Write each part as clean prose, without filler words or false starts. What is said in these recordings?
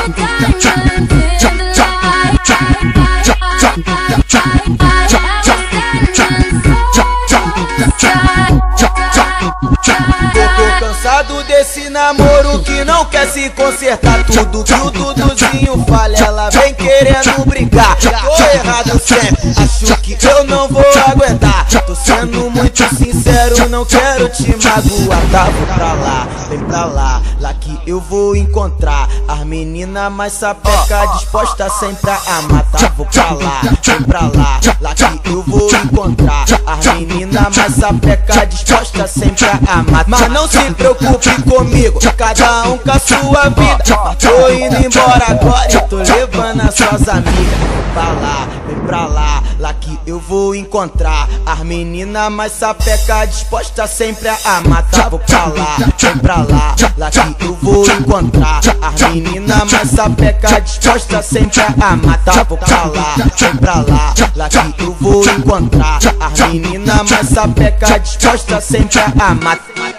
Tô cansado desse namoro que não quer se consertar. Tudo que o Duduzinho fala, ela vem querendo brincar. Tô errado sempre, acho que eu não vou aguentar. Tô sendo muito sincero, não quero te magoar. Tá, vou pra lá, vem pra lá, lá que eu vou encontrar as meninas mais sapeca, disposta sempre a matar. Vou pra lá, vem pra lá, lá que eu vou encontrar as meninas mais sapeca, disposta sempre a matar. Mas não se preocupe comigo, cada um com a sua vida. Tô indo embora agora e tô levando as suas amigas. Vem pra lá, lá que eu vou encontrar as meninas mais sapeca, disposta sempre a matar. Vou pra lá, vem pra lá, lá que eu vou encontrar as meninas mais sapeca, disposta sempre a matar. Vou pra lá, vem pra lá, lá que eu vou encontrar as meninas mais sapeca, disposta sempre a matar.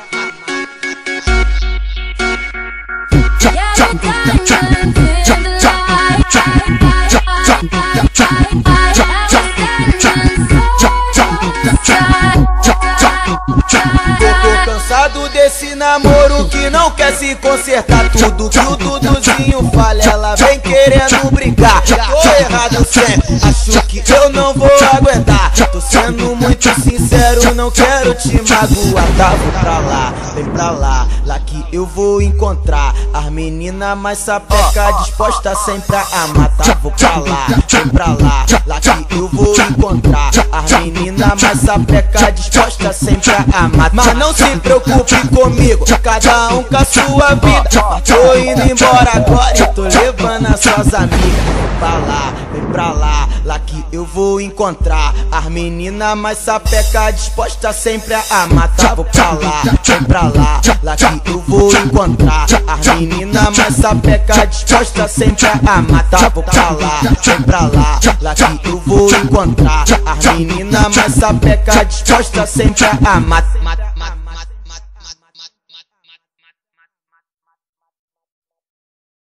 Tô cansado desse namoro que não quer se consertar. Tudo que o Duduzinho fala, ela vem querendo brincar. Tô errado sempre, acho que eu não vou aguentar. Tô sendo muito sincero, não quero te magoar. Tá, vou pra lá, vem pra lá, lá que eu vou encontrar as meninas mais sapeca, disposta sempre a matar. Vou pra lá, vem pra lá, lá que eu vou encontrar as meninas mais sapeca, disposta sempre a matar. Mas não se preocupe comigo, cada um com a sua vida. Tô indo embora agora e tô levando as suas amigas. Vem pra lá, lá que eu vou encontrar as meninas mais sapeca, disposta sempre a matar. Vou pra lá, vem pra lá, lá que eu vou encontrar as meninas mais sapeca, disposta sempre a matar. Vou pra lá, vem pra lá, lá que eu vou encontrar as meninas mais sapeca, disposta sempre a matar.